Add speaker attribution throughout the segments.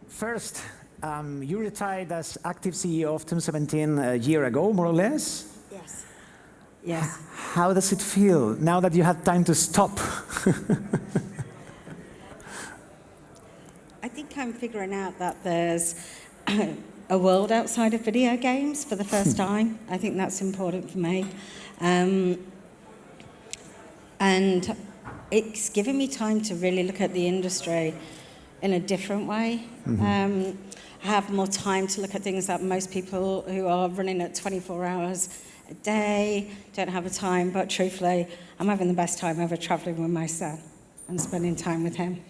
Speaker 1: First, you retired as active CEO of Team17 a year ago, more or less.
Speaker 2: Yes. Yes.
Speaker 1: How does it feel now that you had time to stop?
Speaker 2: I think I'm figuring out that there's a world outside of video games for the first time. I think that's important for me. And it's given me time to really look at the industry in a different way. I have more time to look at things that most people who are running at 24 hours a day don't have a time, but truthfully, I'm having the best time ever traveling with my son and spending time with him.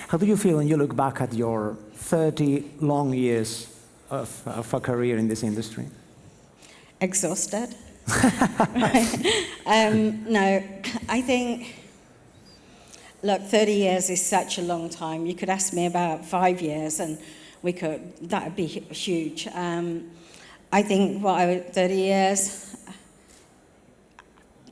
Speaker 1: How do you feel when you look back at your 30 long years of a career in this industry?
Speaker 2: Exhausted. No, I think, look, 30 years is such a long time. You could ask me about 5 years and that would be huge. I think 30 years,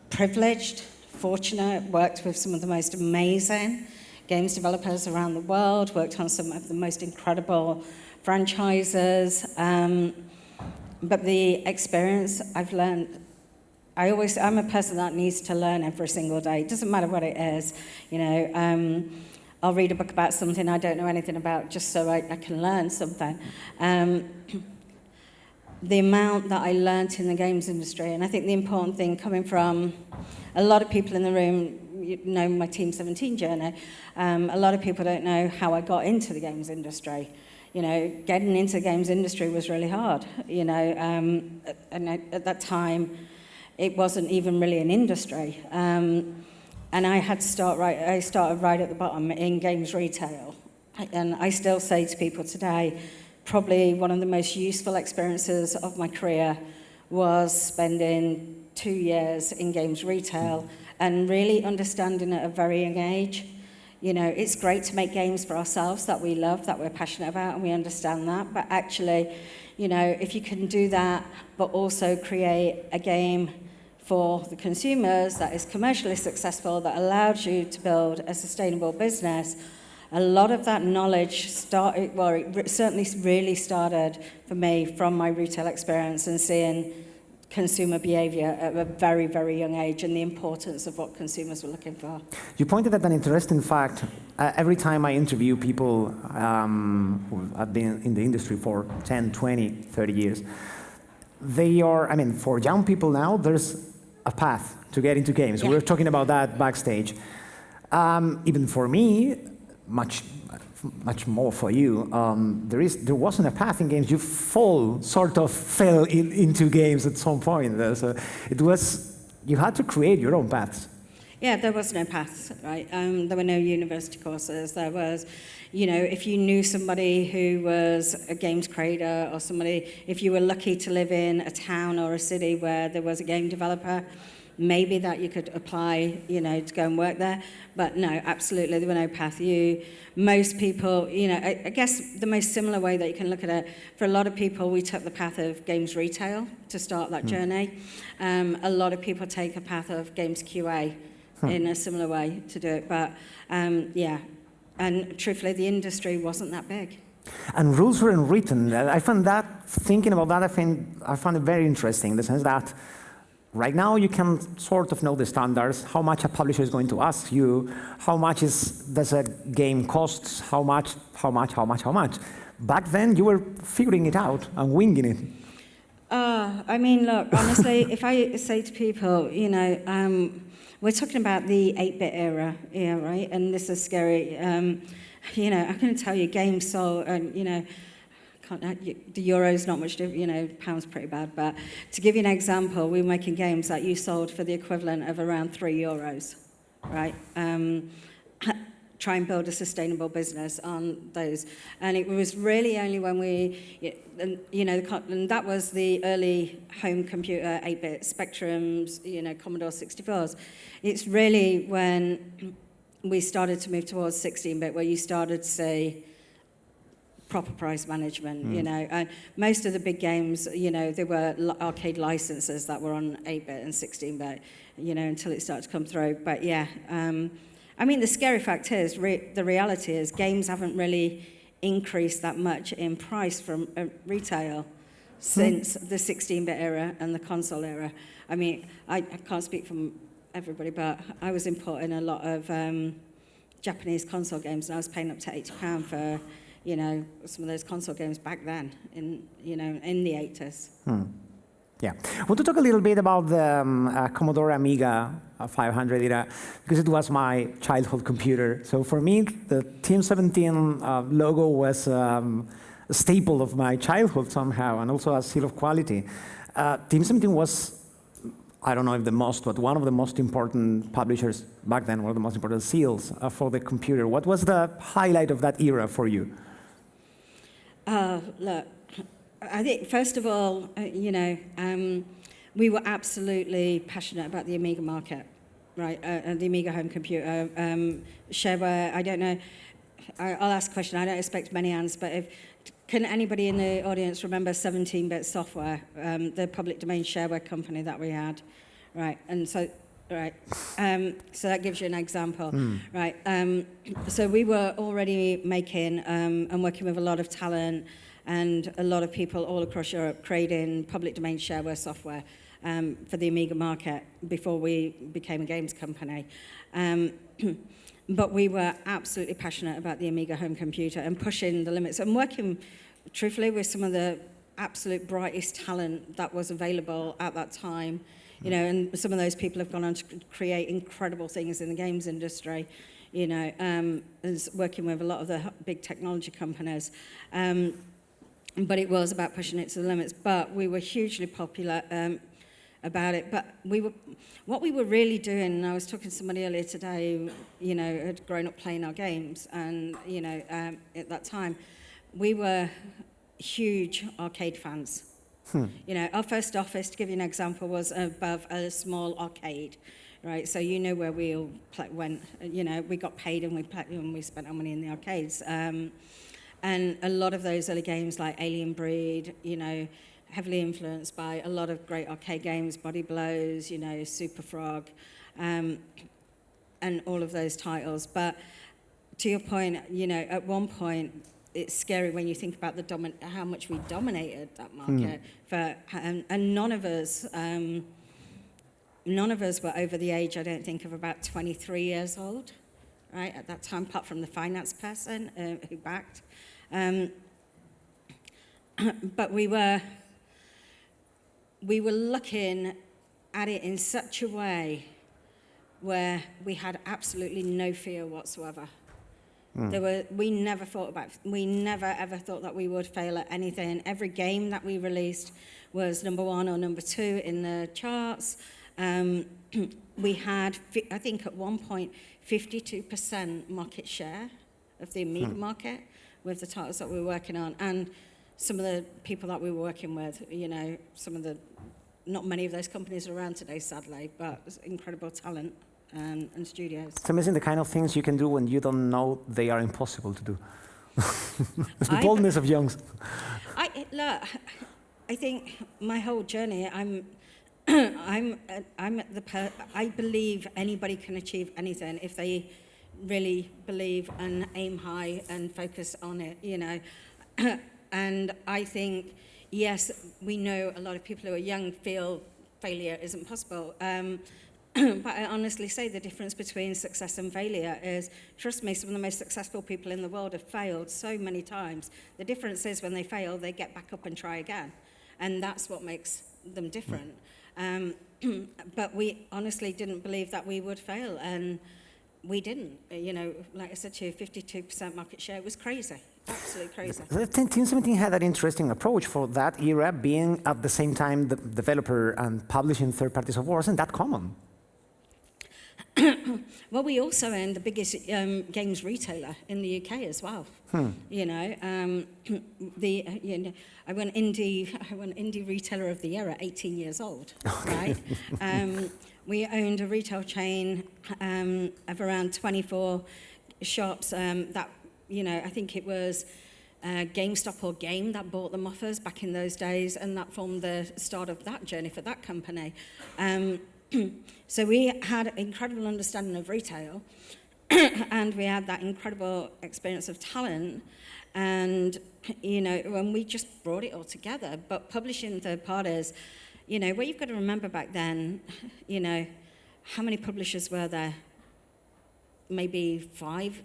Speaker 2: privileged, fortunate, worked with some of the most amazing games developers around the world, worked on some of the most incredible franchises. But the experience I've learned, I'm a person that needs to learn every single day. It doesn't matter what it is, you know. I'll read a book about something I don't know anything about just so I can learn something. The amount that I learnt in the games industry, and I think the important thing coming from a lot of people in the room, you know my Team17 journey, a lot of people don't know how I got into the games industry. You know, getting into the games industry was really hard, you know, and at that time, it wasn't even really an industry. And I had to I started right at the bottom in games retail. And I still say to people today, probably one of the most useful experiences of my career was spending 2 years in games retail and really understanding at a very young age. You know, it's great to make games for ourselves that we love, that we're passionate about, and we understand that. But actually, you know, if you can do that, but also create a game for the consumers that is commercially successful, that allows you to build a sustainable business, a lot of that knowledge started, well, it certainly really started for me from my retail experience and seeing consumer behavior at a very, very young age and the importance of what consumers were looking for.
Speaker 1: You pointed at an interesting fact. Every time I interview people who have been in the industry for 10, 20, 30 years, they are, I mean, for young people now, there's a path to get into games. Yeah. We were talking about that backstage. Even for me, much more for you, there wasn't a path in games. You sort of fell into games at some point. So you had to create your own paths.
Speaker 2: Yeah, there was no paths, right? There were no university courses. There was, you know, if you knew somebody who was a games creator or somebody, if you were lucky to live in a town or a city where there was a game developer, maybe that you could apply, you know, to go and work there. But no, absolutely, there were no path. Most people, you know, I guess the most similar way that you can look at it, for a lot of people, we took the path of games retail to start that journey. A lot of people take a path of games QA in a similar way to do it. But yeah, and truthfully, the industry wasn't that big.
Speaker 1: And rules weren't written. I found that, thinking about that, I found it very interesting in the sense that right now, you can sort of know the standards, how much a publisher is going to ask you, how much does a game cost, how much. Back then, you were figuring it out and winging it.
Speaker 2: I mean, look, honestly, if I say to people, you know, we're talking about the 8-bit era, yeah, right? And this is scary. You know, I'm going to tell you, games sold, you know, the euro's not much, you know, pound's pretty bad, but to give you an example, we were making games that you sold for the equivalent of around €3, right? Try and build a sustainable business on those. And it was really only when you know, and that was the early home computer 8-bit Spectrums, you know, Commodore 64s. It's really when we started to move towards 16-bit where you started to see proper price management, you know. And most of the big games, you know, there were arcade licenses that were on 8-bit and 16-bit, you know, until it started to come through. But yeah, I mean, the scary fact is, the reality is games haven't really increased that much in price from retail since the 16-bit era and the console era. I mean, I can't speak from everybody, but I was importing a lot of Japanese console games, and I was paying up to £80 for, you know, some of those console games back then, in the 80s.
Speaker 1: Yeah. I want to talk a little bit about the Commodore Amiga 500 era, because it was my childhood computer. So for me, the Team17 logo was a staple of my childhood somehow, and also a seal of quality. Team17 was, I don't know if the most, but one of the most important publishers back then, one of the most important seals for the computer. What was the highlight of that era for you?
Speaker 2: Look, I think, first of all, we were absolutely passionate about the Amiga market, right? The Amiga home computer. Shareware, I don't know. I'll ask a question. I don't expect many answers, but can anybody in the audience remember 17-bit software, the public domain shareware company that we had, right? And so, right, so that gives you an example, right? So we were already making and working with a lot of talent and a lot of people all across Europe creating public domain shareware software for the Amiga market before we became a games company. But we were absolutely passionate about the Amiga home computer and pushing the limits and working, truthfully, with some of the absolute brightest talent that was available at that time. And some of those people have gone on to create incredible things in the games industry, as working with a lot of the big technology companies. But it was about pushing it to the limits. But we were hugely popular about it. But what we were really doing, and I was talking to somebody earlier today who, had grown up playing our games, and, at that time, we were huge arcade fans. Our first office, to give you an example, was above a small arcade, right? So where we all went. We got paid and we spent our money in the arcades. And a lot of those early games like Alien Breed, heavily influenced by a lot of great arcade games, Body Blows, Super Frog, and all of those titles. But to your point, at one point, it's scary when you think about how much we dominated that market. And none of us were over the age, I don't think, of about 23 years old, right, at that time, apart from the finance person who backed. But we were looking at it in such a way where we had absolutely no fear whatsoever. We never ever thought that we would fail at anything. Every game that we released was number 1 or number 2 in the charts. We had, I think at one point, 52% market share of the Amiga market with the titles that we were working on. And some of the people that we were working with, not many of those companies are around today, sadly, but incredible talent and studios.
Speaker 1: It's amazing the kind of things you can do when you don't know they are impossible to do. The boldness of youngs.
Speaker 2: I think my whole journey, I believe anybody can achieve anything if they really believe and aim high and focus on it, And I think, yes, we know a lot of people who are young feel failure isn't possible. But I honestly say the difference between success and failure is, trust me, some of the most successful people in the world have failed so many times. The difference is when they fail, they get back up and try again. And that's what makes them different. But we honestly didn't believe that we would fail, and we didn't. Like I said to you, 52% market share was crazy. Absolutely crazy.
Speaker 1: Team17 had an interesting approach for that era, being at the same time the developer and publishing third-party software. Wasn't that common?
Speaker 2: Well, we also own the biggest games retailer in the UK as well. I won indie retailer of the year at 18 years old, right? We owned a retail chain of around 24 shops that, I think it was GameStop or Game that bought them off us back in those days, and that formed the start of that journey for that company. So we had an incredible understanding of retail, and we had that incredible experience of talent, And, when we just brought it all together. But publishing third parties, what you've got to remember back then, how many publishers were there? Maybe 5,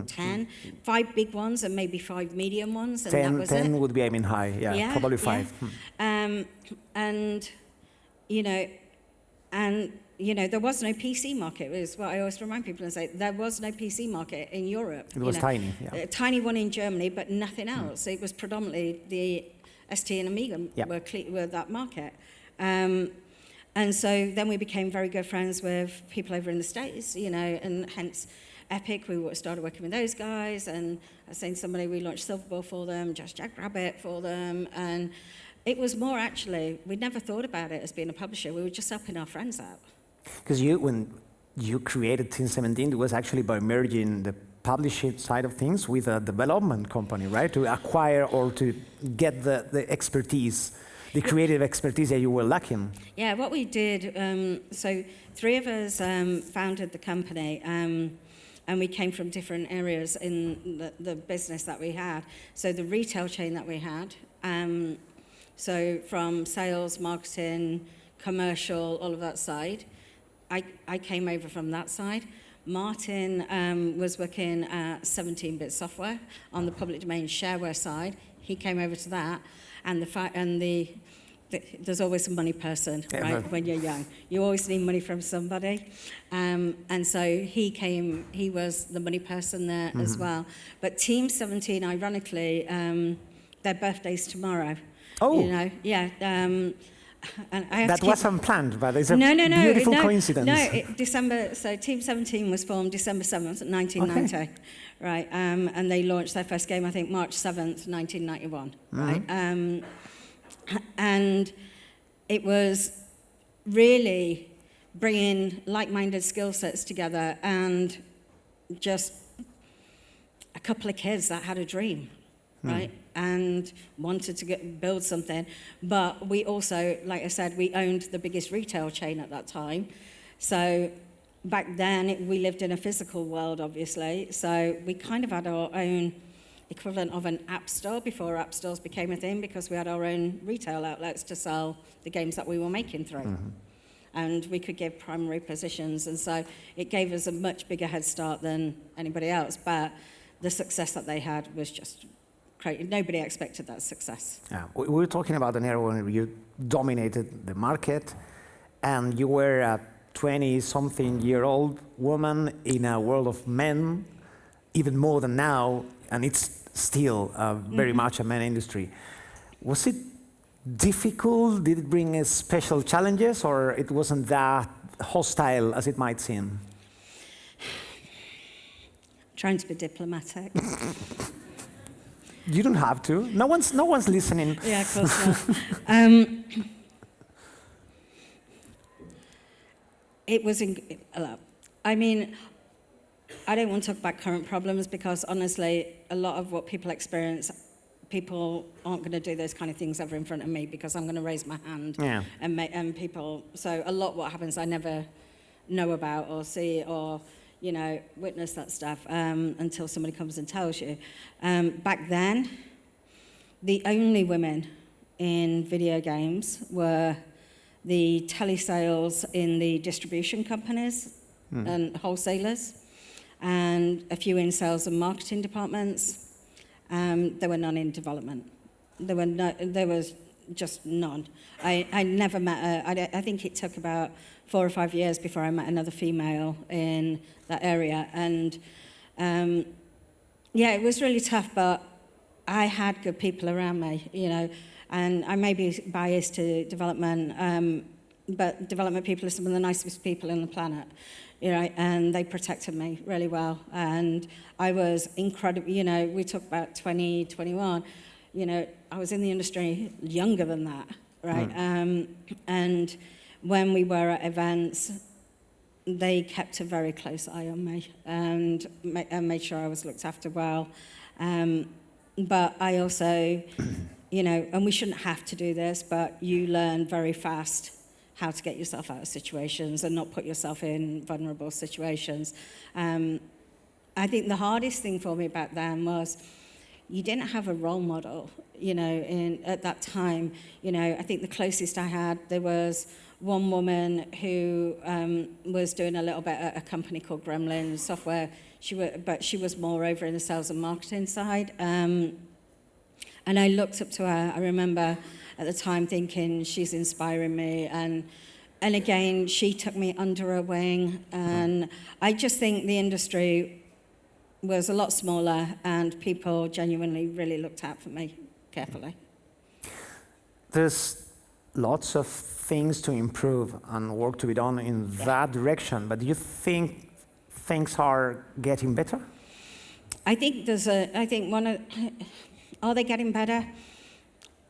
Speaker 2: 10, 5 big ones and maybe 5 medium ones, and that was
Speaker 1: 10
Speaker 2: it.
Speaker 1: would be aiming high, probably 5.
Speaker 2: Yeah. And, there was no PC market. It was what I always remind people and say, there was no PC market in Europe.
Speaker 1: It was tiny,
Speaker 2: A tiny one in Germany, but nothing else. It was predominantly the ST and Amiga were that market. And so then we became very good friends with people over in the States, and hence Epic, we started working with those guys, and I was saying to somebody, we launched Silverball for them, Just Jackrabbit for them, and it was more actually, we'd never thought about it as being a publisher, we were just helping our friends out.
Speaker 1: Because when you created Team17, it was actually by merging the publishing side of things with a development company, right? To acquire or to get the expertise, the creative expertise that you were lacking. Yeah,
Speaker 2: what we did, so 3 of us founded the company, and we came from different areas in the business that we had. So the retail chain that we had, so from sales, marketing, commercial, all of that side, I came over from that side. Martin was working at 17-bit software on the public domain shareware side. He came over to that, and there's always a money person, right? When you're young, you always need money from somebody, and so he was the money person there as well. But Team17, ironically, their birthday's tomorrow.
Speaker 1: Oh,
Speaker 2: and
Speaker 1: that wasn't planned, but it's a beautiful coincidence.
Speaker 2: December. So Team17 was formed December 7th, 1990, right? And they launched their first game, I think, March 7th, 1991, right? And it was really bringing like-minded skill sets together and just a couple of kids that had a dream, right? And wanted to build something. But we also, like I said, we owned the biggest retail chain at that time. So back then, we lived in a physical world, obviously. So we kind of had our own equivalent of an app store before app stores became a thing, because we had our own retail outlets to sell the games that we were making through. And we could give primary positions. And so it gave us a much bigger head start than anybody else. But the success that they had was just crazy. Nobody expected that success. Yeah,
Speaker 1: we were talking about an era when you dominated the market, and you were a 20-something-year-old woman in a world of men, even more than now, and it's still very much a men industry. Was it difficult? Did it bring special challenges, or it wasn't that hostile as it might seem?
Speaker 2: Trying to be diplomatic.
Speaker 1: You don't have to. No one's listening.
Speaker 2: Yeah, of course not. It was, I mean, I don't want to talk about current problems, because honestly, a lot of what people experience, people aren't going to do those kind of things ever in front of me, because I'm going to raise my hand. Yeah. And people, so a lot what happens I never know about or see or, witness that stuff until somebody comes and tells you. Back then, the only women in video games were the telesales in the distribution companies and wholesalers, and a few in sales and marketing departments. There were none in development. There was just none. I never met I think it took about 4 or 5 years before I met another female in that area. And it was really tough, but I had good people around me, and I may be biased to development, but development people are some of the nicest people on the planet, and they protected me really well. And I was incredible, we talk about 20, 21, I was in the industry younger than that, right? And when we were at events, they kept a very close eye on me and made sure I was looked after well. But I also, and we shouldn't have to do this, but you learn very fast how to get yourself out of situations and not put yourself in vulnerable situations. I think the hardest thing for me back then was, you didn't have a role model, at that time. I think the closest I had, there was one woman who was doing a little bit at a company called Gremlin Software. But she was more over in the sales and marketing side. And I looked up to her. I remember at the time thinking, she's inspiring me. And again, she took me under her wing. And I just think the industry was a lot smaller, and people genuinely really looked out for me carefully.
Speaker 1: There's lots of things to improve and work to be done in that direction, but do you think things are getting better?
Speaker 2: I think are they getting better?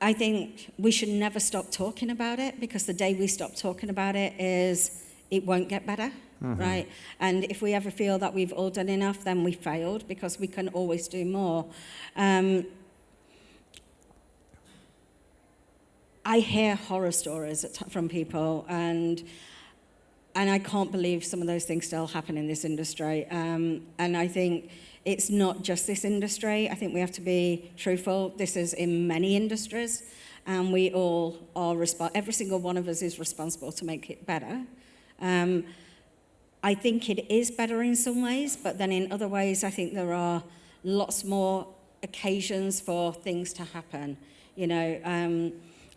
Speaker 2: I think we should never stop talking about it, because the day we stop talking about it it won't get better, right? And if we ever feel that we've all done enough, then we failed, because we can always do more. I hear horror stories from people, and I can't believe some of those things still happen in this industry. And I think it's not just this industry. I think we have to be truthful. This is in many industries, and we all are every single one of us is responsible to make it better. I think it is better in some ways, but then in other ways, I think there are lots more occasions for things to happen.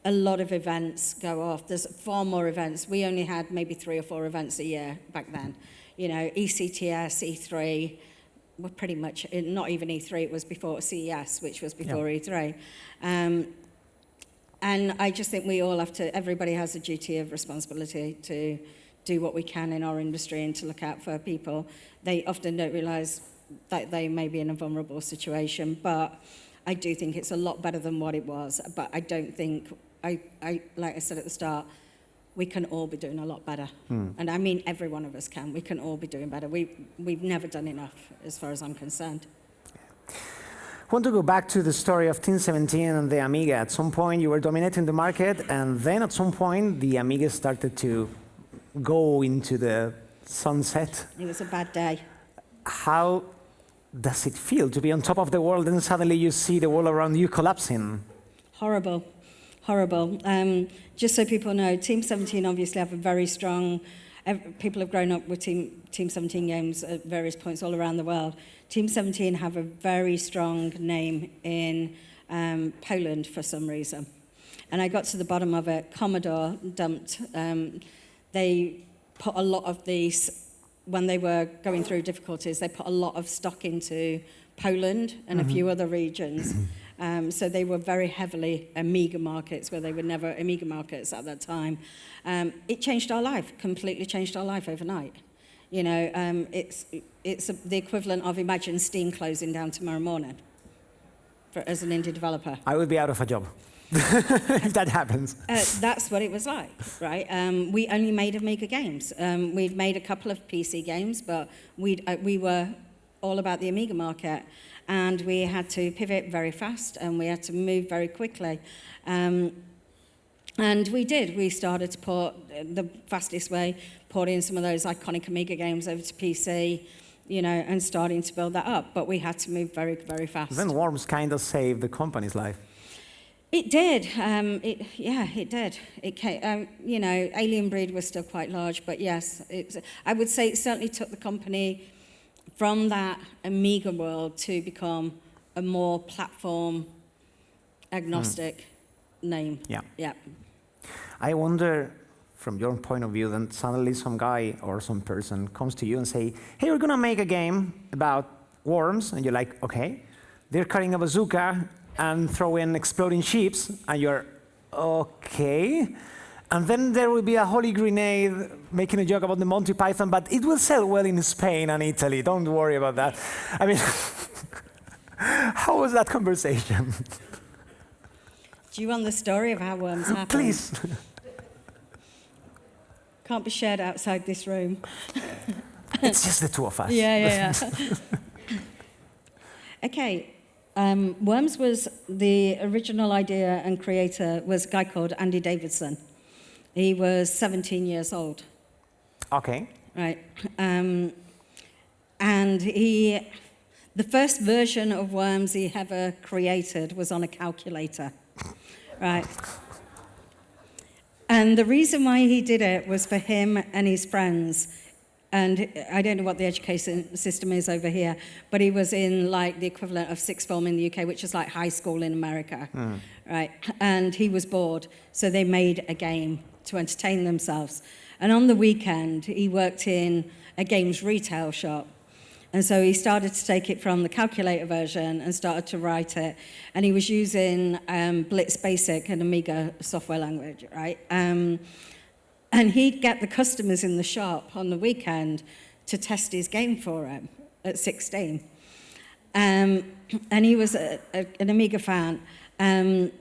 Speaker 2: A lot of events go off. There's far more events. We only had maybe 3 or 4 events a year back then. ECTS, E3, were pretty much, not even E3, it was before CES, which was before E3. And I just think we all everybody has a duty of responsibility to do what we can in our industry and to look out for people. They often don't realize that they may be in a vulnerable situation, but I do think it's a lot better than what it was. But I don't think, like I said at the start, we can all be doing a lot better. And I mean, every one of us can. We can all be doing better. We've never done enough, as far as I'm concerned.
Speaker 1: I want to go back to the story of Team17 and the Amiga. At some point, you were dominating the market, and then at some point, the Amiga started to go into the sunset.
Speaker 2: It was a bad day.
Speaker 1: How does it feel to be on top of the world and suddenly you see the world around you collapsing?
Speaker 2: Horrible. Just so people know, Team17 obviously have a very strong, people have grown up with Team17 games at various points all around the world. Team17 have a very strong name in Poland for some reason. And I got to the bottom of it. Commodore dumped, they put a lot of these, when they were going through difficulties, they put a lot of stock into Poland and a few other regions. So they were very heavily Amiga markets, where they were never Amiga markets at that time. It changed our life, completely changed our life overnight. It's the equivalent of, imagine Steam closing down tomorrow morning as an indie developer.
Speaker 1: I would be out of a job if that happens.
Speaker 2: That's what it was like, right? We only made Amiga games. We'd made a couple of PC games, but we were all about the Amiga market. And we had to pivot very fast, and we had to move very quickly. And we did. We started to port the fastest way, porting some of those iconic Amiga games over to PC, and starting to build that up. But we had to move very, very fast.
Speaker 1: Then Worms kind of saved the company's life.
Speaker 2: It did. It did. It came, Alien Breed was still quite large, but yes, I would say it certainly took the company from that Amiga world to become a more platform agnostic name. Yeah.
Speaker 1: I wonder, from your point of view, then suddenly some guy or some person comes to you and say, hey, we're gonna make a game about worms, and you're like, okay. They're carrying a bazooka and throwing exploding ships, and you're, okay. And then there will be a holy grenade making a joke about the Monty Python, but it will sell well in Spain and Italy. Don't worry about that. I mean, how was that conversation?
Speaker 2: Do you want the story of how Worms happened?
Speaker 1: Please.
Speaker 2: Can't be shared outside this room.
Speaker 1: It's just the two of us.
Speaker 2: Yeah. Okay. Worms was the original idea and creator was a guy called Andy Davidson. He was 17 years old.
Speaker 1: Okay.
Speaker 2: Right. And The first version of Worms he ever created was on a calculator, right? And the reason why he did it was for him and his friends. And I don't know what the education system is over here, but he was in like the equivalent of sixth form in the UK, which is like high school in America, right? And he was bored, so they made a game to entertain themselves. And on the weekend, he worked in a games retail shop. And so he started to take it from the calculator version and started to write it. And he was using Blitz Basic, an Amiga software language, right? And he'd get the customers in the shop on the weekend to test his game for him at 16. And he was an Amiga fan. And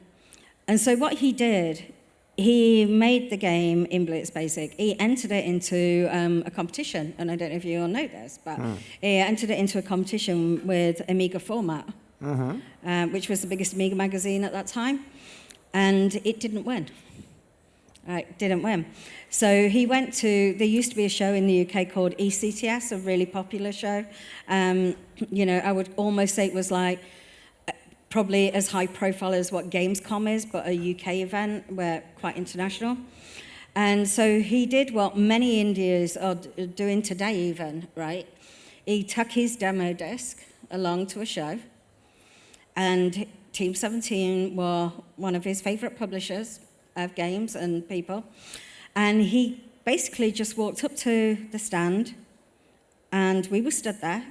Speaker 2: so what he did, he made the game in Blitz Basic. He entered it into a competition, and I don't know if you all know this, but he entered it into a competition with Amiga Format, which was the biggest Amiga magazine at that time, and it didn't win. Didn't win. So he went to, there used to be a show in the UK called ECTS, a really popular show. You know, I would almost say it was like, probably as high profile as what Gamescom is, but a UK event, where quite international. And so he did what many Indians are doing today even, right? He took his demo disc along to a show, and Team17 were one of his favorite publishers of games and people. And he basically just walked up to the stand, and we were stood there.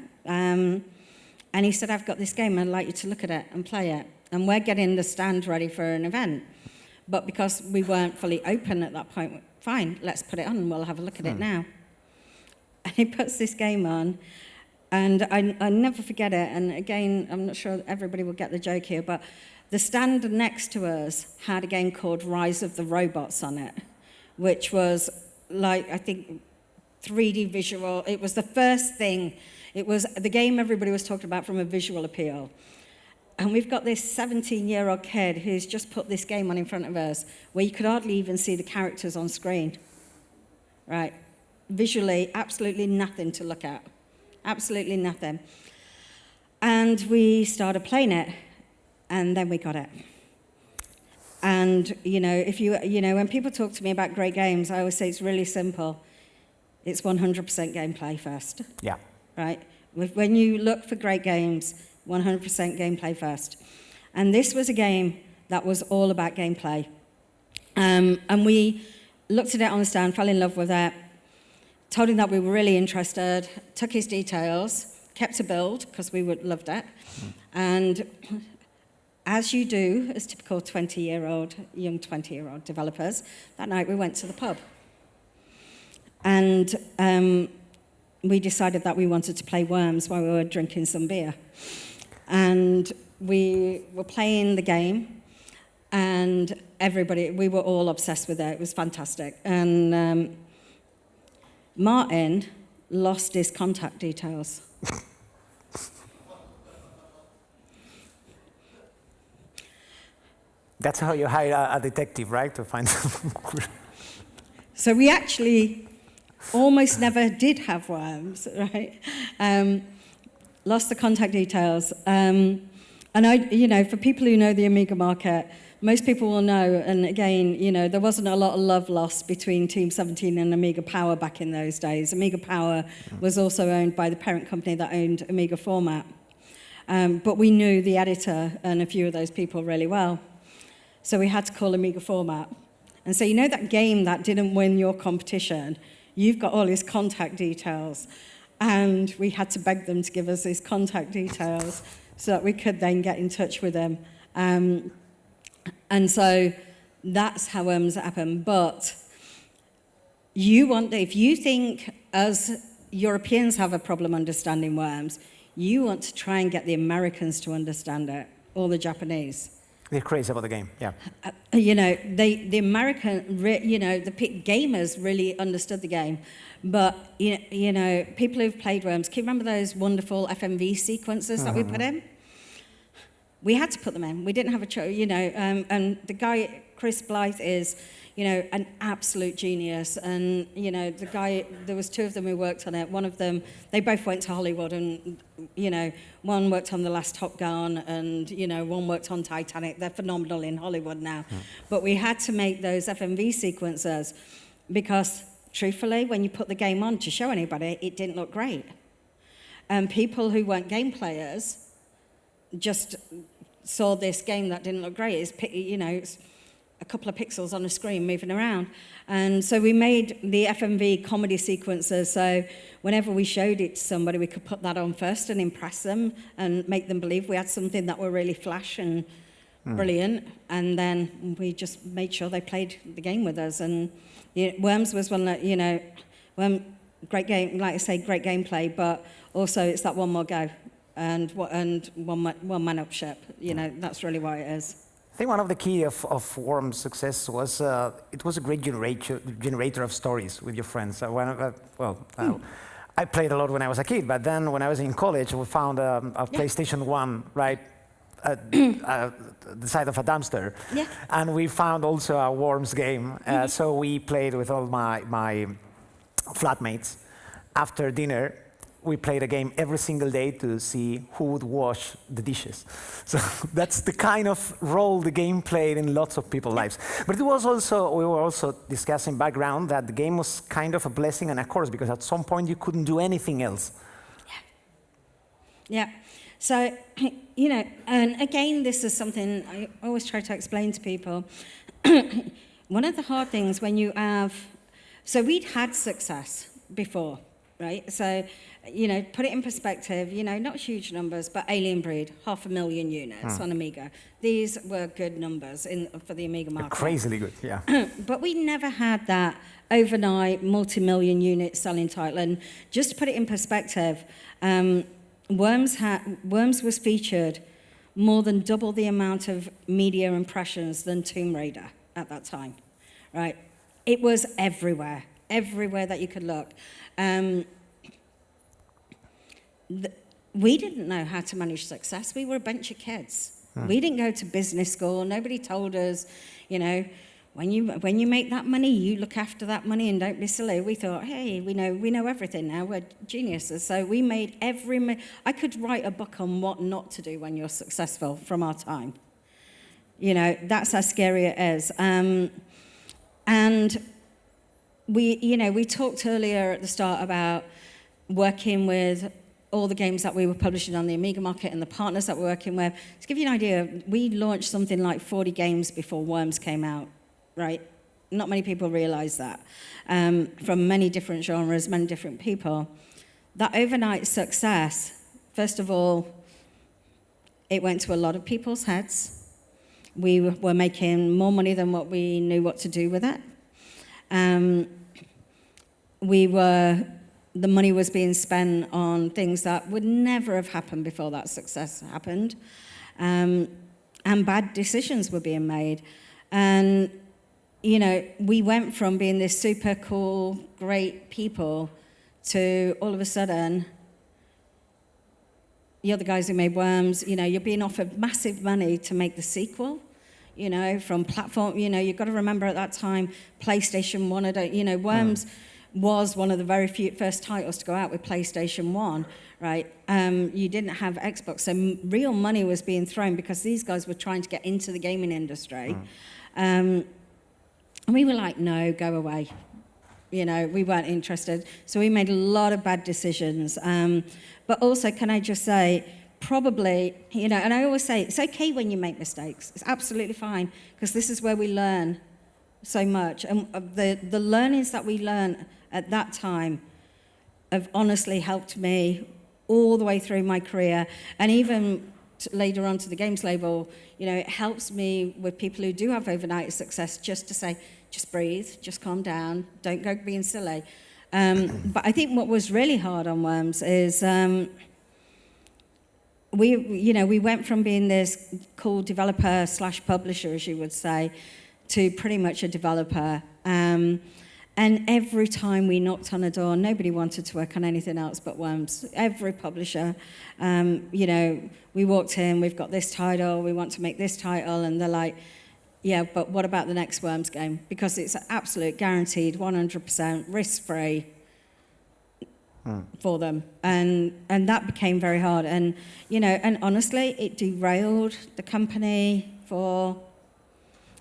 Speaker 2: And he said, I've got this game, I'd like you to look at it and play it. And we're getting the stand ready for an event. But because we weren't fully open at that point, fine, let's put it on and we'll have a look at it now. And he puts this game on, and I never forget it. And again, I'm not sure everybody will get the joke here, but the stand next to us had a game called Rise of the Robots on it, which was like, I think, 3D visual. It was the first thing. It was the game everybody was talking about from a visual appeal. And we've got this 17-year-old kid who's just put this game on in front of us where you could hardly even see the characters on screen. Right? Visually, absolutely nothing to look at. Absolutely nothing. And we started playing it, and then we got it. And, you know, when people talk to me about great games, I always say it's really simple. It's 100% gameplay first.
Speaker 1: Yeah.
Speaker 2: Right? When you look for great games, 100% gameplay first. And this was a game that was all about gameplay. And we looked at it on the stand, fell in love with it, told him that we were really interested, took his details, kept a build, because we loved it. And as you do, as typical young 20-year-old developers, that night we went to the pub. And we decided that we wanted to play Worms while we were drinking some beer. And we were playing the game, and we were all obsessed with it. It was fantastic. And Martin lost his contact details.
Speaker 1: That's how you hire a detective, right? To find
Speaker 2: So we actually almost never did have Worms, right? Lost the contact details. And for people who know the Amiga market, most people will know, and again, there wasn't a lot of love lost between Team17 and Amiga Power back in those days. Amiga Power was also owned by the parent company that owned Amiga Format. But we knew the editor and a few of those people really well. So we had to call Amiga Format. And so that game that didn't win your competition, you've got all his contact details. And we had to beg them to give us his contact details so that we could then get in touch with him. And so that's how Worms happened. But if you think as Europeans have a problem understanding Worms, you want to try and get the Americans to understand it, or the Japanese.
Speaker 1: They're crazy about the game, yeah.
Speaker 2: The American, the gamers really understood the game. But, people who've played Worms, can you remember those wonderful FMV sequences that we put in? we had to put them in. We didn't have a choice, and the guy, Chris Blythe, is, an absolute genius. And, the guy, there was two of them who worked on it. One of them, they both went to Hollywood and, one worked on The Last Top Gun and, one worked on Titanic. They're phenomenal in Hollywood now. But we had to make those FMV sequences because, truthfully, when you put the game on to show anybody, it didn't look great. And people who weren't game players just saw this game that didn't look great. It's a couple of pixels on a screen moving around. And so we made the FMV comedy sequences, so whenever we showed it to somebody, we could put that on first and impress them and make them believe we had something that were really flash and brilliant. And then we just made sure they played the game with us. And Worms was one that, great game, like I say, great gameplay, but also it's that one more go. And one man up ship, that's really what it is.
Speaker 1: I think one of the key of Worm's success was it was a great generator of stories with your friends. I played a lot when I was a kid, but then when I was in college, we found a PlayStation 1 right at the side of a dumpster, and we found also a Worms game. So we played with all my flatmates after dinner. We played a game every single day to see who would wash the dishes. So that's the kind of role the game played in lots of people's lives. But it was also, we were also discussing background that the game was kind of a blessing and a curse because at some point you couldn't do anything else.
Speaker 2: Yeah. So, and again, this is something I always try to explain to people. One of the hard things when you have, so we'd had success before, right? So, put it in perspective, not huge numbers, but Alien Breed, 500,000 units on Amiga. These were good numbers for the Amiga market.
Speaker 1: Crazily good, yeah.
Speaker 2: But we never had that overnight multi-million unit selling title. And just to put it in perspective, Worms was featured more than double the amount of media impressions than Tomb Raider at that time, right? It was everywhere that you could look. We didn't know how to manage success. We were a bunch of kids. We didn't go to business school. Nobody told us, when you make that money, you look after that money and don't be silly. We thought, hey, we know everything now. We're geniuses. So we made I could write a book on what not to do when you're successful from our time. That's how scary it is. And we talked earlier at the start about working with all the games that we were publishing on the Amiga market and the partners that we're working with. To give you an idea, we launched something like 40 games before Worms came out, right? Not many people realize that. From many different genres, many different people. That overnight success, first of all, it went to a lot of people's heads. We were making more money than what we knew what to do with it. The money was being spent on things that would never have happened before that success happened. And bad decisions were being made. And, we went from being this super cool, great people to all of a sudden, you're the guys who made Worms, you're being offered massive money to make the sequel. From platform, you've got to remember at that time, PlayStation 1, Worms was one of the very few first titles to go out with PlayStation 1, right? You didn't have Xbox, so real money was being thrown because these guys were trying to get into the gaming industry. And we were like, no, go away. We weren't interested. So we made a lot of bad decisions. But also, can I just say, probably, and I always say, it's okay when you make mistakes. It's absolutely fine, because this is where we learn so much. And the learnings that we learned at that time have honestly helped me all the way through my career. And even later on to the games label, it helps me with people who do have overnight success just to say, just breathe, just calm down, don't go being silly. But I think what was really hard on Worms is we went from being this cool developer / publisher, as you would say, to pretty much a developer. And every time we knocked on a door, nobody wanted to work on anything else but Worms. Every publisher, you know, we walked in, we've got this title, we want to make this title, and they're like, yeah, but what about the next Worms game? Because it's absolute guaranteed, 100% risk-free for them. And that became very hard. And, you know, and honestly, it derailed the company for,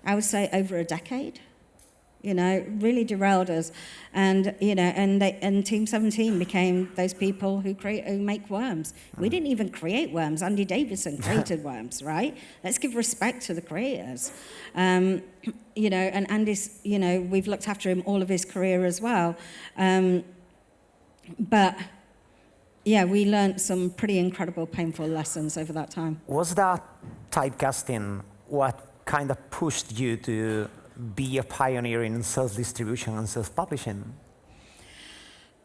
Speaker 2: I would say, over a decade. You know, really derailed us. And, you know, and Team17 became those people who make Worms. We didn't even create Worms. Andy Davidson created Worms, right? Let's give respect to the creators. You know, and Andy's, you know, we've looked after him all of his career as well. But, yeah, we learned some pretty incredible, painful lessons over that time.
Speaker 1: Was that typecasting what kind of pushed you to be a pioneer in self-distribution and self-publishing?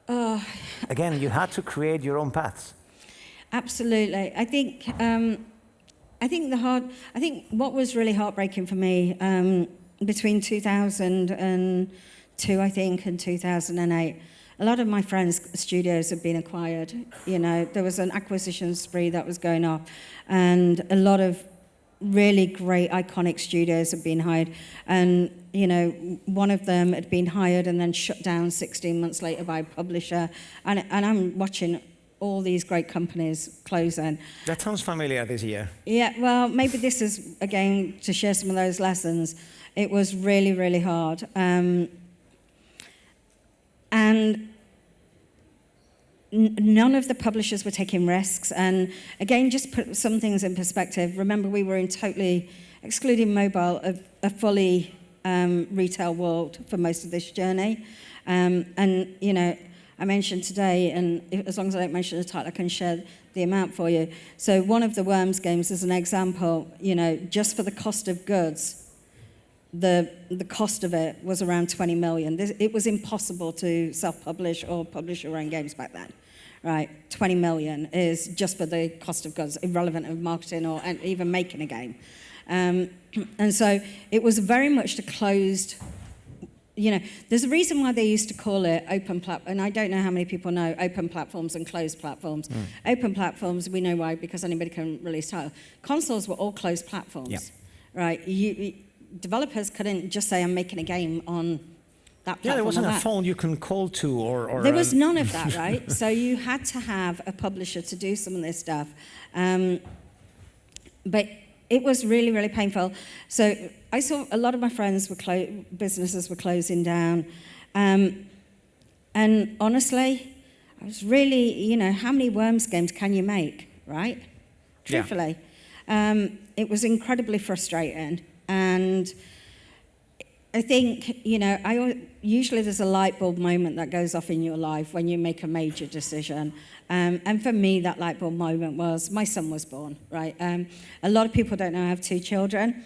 Speaker 1: Again, you had to create your own paths.
Speaker 2: Absolutely. I think what was really heartbreaking for me between 2002, I think, and 2008, a lot of my friends' studios had been acquired. You know, there was an acquisition spree that was going on, and a lot of really great, iconic studios had been hired. And, you know, one of them had been hired and then shut down 16 months later by a publisher. And I'm watching all these great companies closing.
Speaker 1: That sounds familiar this year.
Speaker 2: Yeah, well, maybe this is, again, to share some of those lessons. It was really, really hard. And none of the publishers were taking risks. And again, just put some things in perspective. Remember, we were in totally, excluding mobile, a fully retail world for most of this journey. And, you know, I mentioned today, and as long as I don't mention the title, I can share the amount for you. So one of the Worms games, as an example, you know, just for the cost of goods, the cost of it was around 20 million. It was impossible to self-publish or publish your own games back then, right? 20 million is just for the cost of goods, irrelevant of marketing or even making a game. And so it was very much the closed, you know, there's a reason why they used to call it open platform, and I don't know how many people know open platforms and closed platforms. Open platforms, we know why, because anybody can release title. Consoles were all closed platforms, right? Developers couldn't just say, I'm making a game on that platform.
Speaker 1: Yeah, there wasn't a phone you can call to or
Speaker 2: there was none of that, right? So you had to have a publisher to do some of this stuff. But it was really, really painful. So I saw a lot of my friends businesses were closing down. And honestly, I was really, you know, how many Worms games can you make, right? Truthfully. Yeah. It was incredibly frustrating. And I think, you know, usually there's a light bulb moment that goes off in your life when you make a major decision. And for me, that light bulb moment was my son was born, right? A lot of people don't know I have 2 children.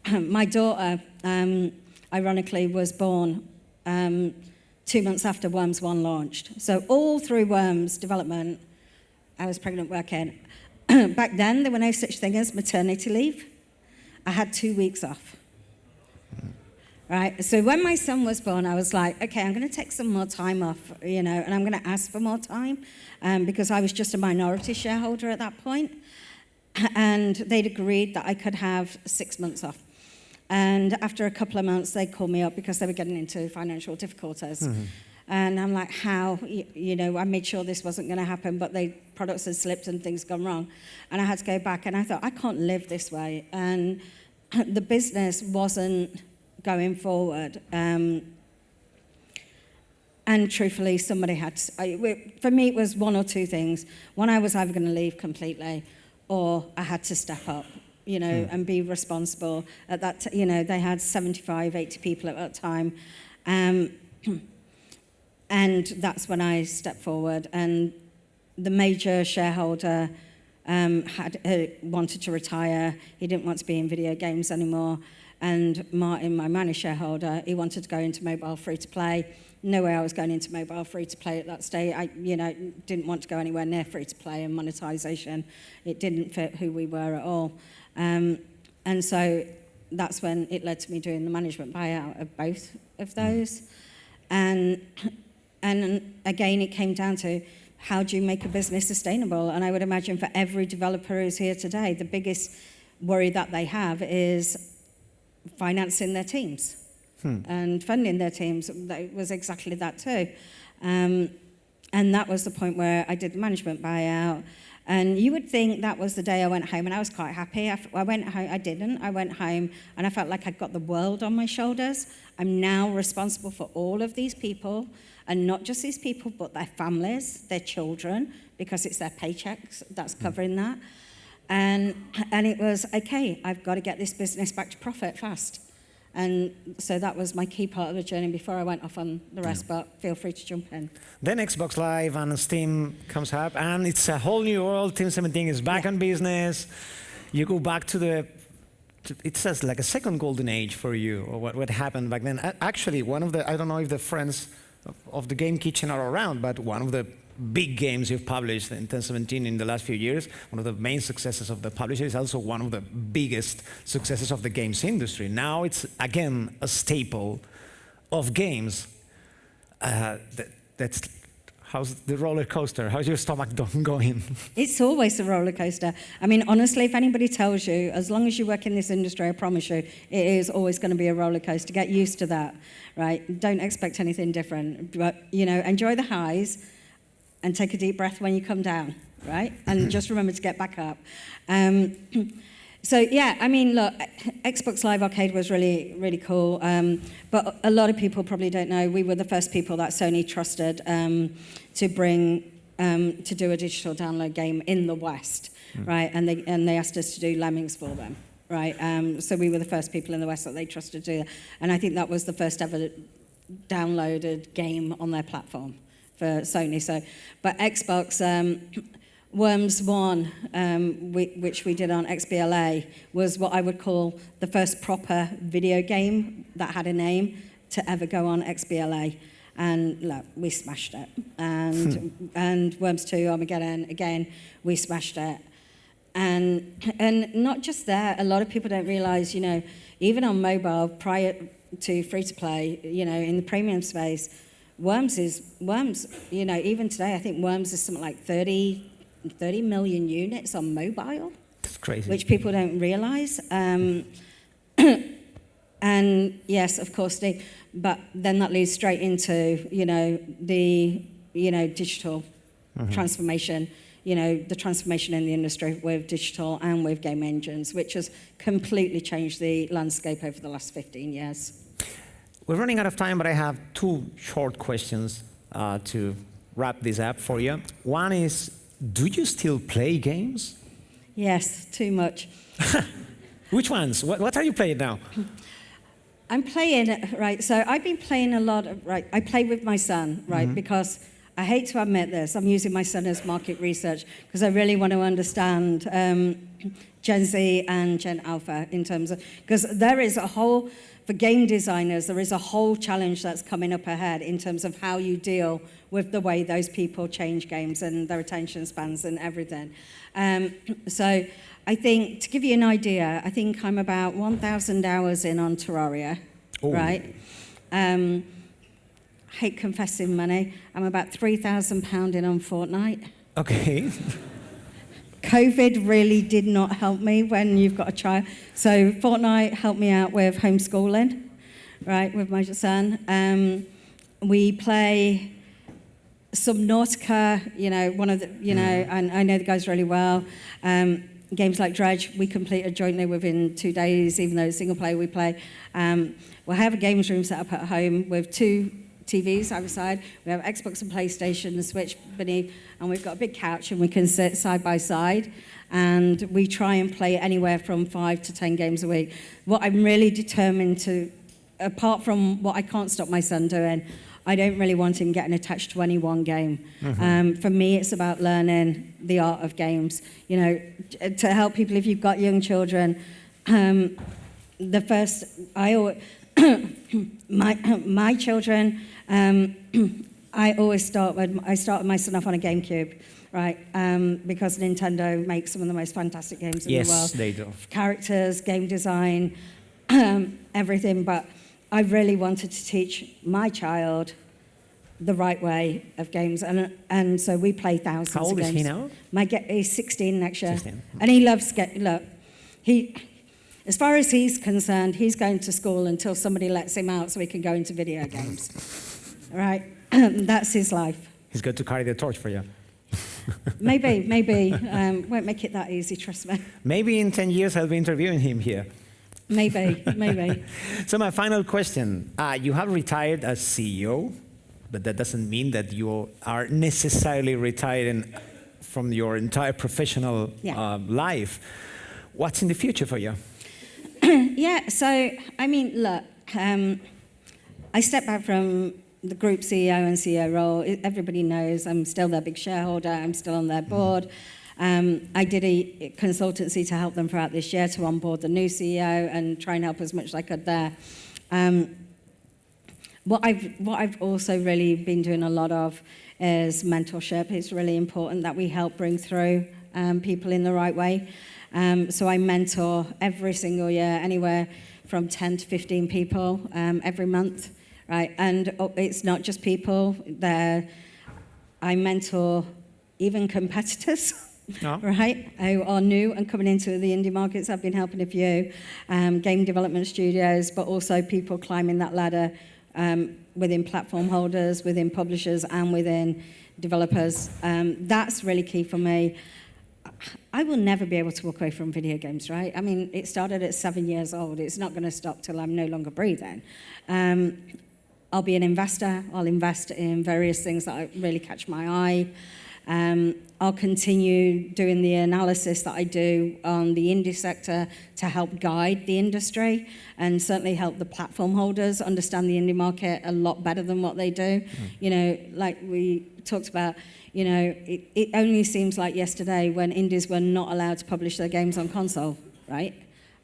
Speaker 2: My daughter, ironically, was born 2 months after Worms 1 launched. So all through Worms development, I was pregnant working. Back then, there were no such thing as maternity leave. I had 2 weeks off, right? So when my son was born, I was like, okay, I'm going to take some more time off, you know, and I'm going to ask for more time because I was just a minority shareholder at that point. And they'd agreed that I could have 6 months off. And after a couple of months, they called me up because they were getting into financial difficulties. And I'm like, how? You know, I made sure this wasn't going to happen, but products had slipped and things gone wrong. And I had to go back, and I thought, I can't live this way. And the business wasn't going forward. And truthfully, somebody had to, for me, it was one or two things. One, I was either going to leave completely, or I had to step up, you know, and be responsible. At that, you know, they had 75, 80 people at that time. And that's when I stepped forward. And the major shareholder wanted to retire. He didn't want to be in video games anymore. And Martin, my minor shareholder, he wanted to go into mobile free-to-play. No way I was going into mobile free-to-play at that stage. I, you know, didn't want to go anywhere near free-to-play and monetization. It didn't fit who we were at all. And so that's when it led to me doing the management buyout of both of those. And again, it came down to how do you make a business sustainable? And I would imagine for every developer who's here today, the biggest worry that they have is financing their teams and funding their teams. That was exactly that too. And that was the point where I did the management buyout. And you would think that was the day I went home, and I was quite happy. I went home, I didn't. I went home, and I felt like I'd got the world on my shoulders. I'm now responsible for all of these people, and not just these people, but their families, their children, because it's their paychecks that's covering that. And it was, okay, I've got to get this business back to profit fast. And so that was my key part of the journey before I went off on the rest, but feel free to jump in.
Speaker 1: Then Xbox Live and Steam comes up, and it's a whole new world. Team17 is back on business. You go back to it says like a second golden age for you, or what happened back then. Actually, one of the, I don't know if the friends of the Game Kitchen are around, but one of the big games you've published in Team17 in the last few years, one of the main successes of the publisher, is also one of the biggest successes of the games industry. Now it's, again, a staple of games. That's how's the roller coaster? How's your stomach going?
Speaker 2: It's always a roller coaster. I mean, honestly, if anybody tells you, as long as you work in this industry, I promise you, it is always going to be a roller coaster. Get used to that, right? Don't expect anything different. But, you know, enjoy the highs and take a deep breath when you come down, right? And just remember to get back up. So yeah, I mean, look, Xbox Live Arcade was really, really cool. But a lot of people probably don't know, we were the first people that Sony trusted to bring, to do a digital download game in the West, right? And they asked us to do Lemmings for them, right? So we were the first people in the West that they trusted to do that. And I think that was the first ever downloaded game on their platform for Sony. So, but Xbox, Worms 1, which we did on XBLA, was what I would call the first proper video game that had a name to ever go on XBLA. And look, we smashed it. And Worms 2, Armageddon, again, we smashed it. And not just there, a lot of people don't realize, you know, even on mobile, prior to free-to-play, you know, in the premium space, Worms, you know, even today, I think Worms is something like 30 million units on mobile.
Speaker 1: That's crazy.
Speaker 2: Which people don't realize. And yes, of course, but then that leads straight into, you know, the, you know, digital transformation, you know, the transformation in the industry with digital and with game engines, which has completely changed the landscape over the last 15 years.
Speaker 1: We're running out of time, but I have two short questions to wrap this up for you. One is, do you still play games?
Speaker 2: Yes, too much.
Speaker 1: Which ones? What are you playing now?
Speaker 2: I'm playing, right, so I've been playing a lot of, right, I play with my son, right, because I hate to admit this, I'm using my son as market research because I really want to understand Gen Z and Gen Alpha in terms of, because there is a whole, for game designers, there is a whole challenge that's coming up ahead in terms of how you deal with the way those people change games and their attention spans and everything. So I think, to give you an idea, I think I'm about 1,000 hours in on Terraria, right? Hate confessing money. I'm about £3,000 in on Fortnite.
Speaker 1: Okay.
Speaker 2: COVID really did not help me when you've got a child. So Fortnite helped me out with homeschooling, right, with my son. We play Subnautica, you know, one of the, you know, and I know the guys really well. Games like Dredge, we completed jointly within 2 days, even though it's single player we play. We'll have a games room set up at home with 2 TVs either side. We have Xbox and PlayStation and Switch beneath, and we've got a big couch and we can sit side by side. And we try and play anywhere from 5 to 10 games a week. What I'm really determined to, apart from what I can't stop my son doing, I don't really want him getting attached to any one game. For me, it's about learning the art of games. You know, to help people if you've got young children, the first, my children, I always start with my son off on a GameCube, right? Because Nintendo makes some of the most fantastic games in the world.
Speaker 1: Yes, they do.
Speaker 2: Characters, game design, everything. But I really wanted to teach my child the right way of games, and so we play thousands of games.
Speaker 1: How old is he now?
Speaker 2: He's 16 next year.
Speaker 1: 16.
Speaker 2: And he loves, as far as he's concerned, he's going to school until somebody lets him out so he can go into video games. All right? That's his life.
Speaker 1: He's going to carry the torch for you.
Speaker 2: Maybe. Won't make it that easy, trust me.
Speaker 1: Maybe in 10 years I'll be interviewing him here.
Speaker 2: Maybe.
Speaker 1: So my final question, you have retired as CEO, but that doesn't mean that you are necessarily retiring from your entire professional life. What's in the future for you?
Speaker 2: Yeah, so, I mean, look, I stepped back from the group CEO and CEO role. Everybody knows I'm still their big shareholder. I'm still on their board. I did a consultancy to help them throughout this year to onboard the new CEO and try and help as much as I could there. What I've also really been doing a lot of is mentorship. It's really important that we help bring through people in the right way. So I mentor every single year, anywhere from 10 to 15 people every month, right? And it's not just people. I mentor even competitors, right, who are new and coming into the indie markets. I've been helping a few game development studios, but also people climbing that ladder within platform holders, within publishers, and within developers. That's really key for me. I will never be able to walk away from video games, right? I mean, it started at 7 years old. It's not going to stop till I'm no longer breathing. I'll be an investor. I'll invest in various things that really catch my eye. I'll continue doing the analysis that I do on the indie sector to help guide the industry and certainly help the platform holders understand the indie market a lot better than what they do. You know, like we talked about, you know, it only seems like yesterday when indies were not allowed to publish their games on console, right?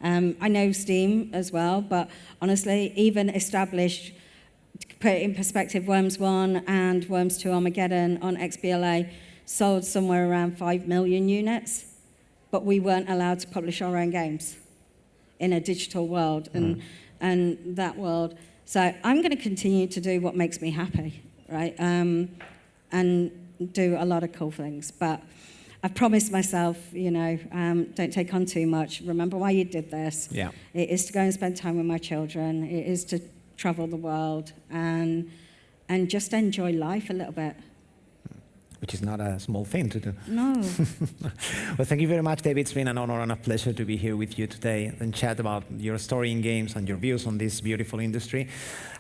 Speaker 2: I know Steam as well, but honestly, even established, to put it in perspective, Worms 1 and Worms 2 Armageddon on XBLA sold somewhere around 5 million units, but we weren't allowed to publish our own games in a digital world and that world. So I'm going to continue to do what makes me happy, right? And do a lot of cool things. But I've promised myself, you know, don't take on too much. Remember why you did this. Yeah. It is to go and spend time with my children. It is to travel the world and just enjoy life a little bit.
Speaker 1: Which is not a small thing to do.
Speaker 2: No.
Speaker 1: Well, thank you very much, Debbie. It's been an honor and a pleasure to be here with you today and chat about your story in games and your views on this beautiful industry.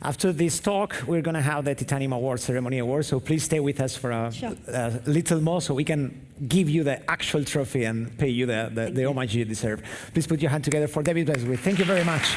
Speaker 1: After this talk, we're going to have the Titanium Awards ceremony awards, so please stay with us for a little more so we can give you the actual trophy and pay you the homage you deserve. Please put your hand together for Debbie Bestwick. Thank you very much.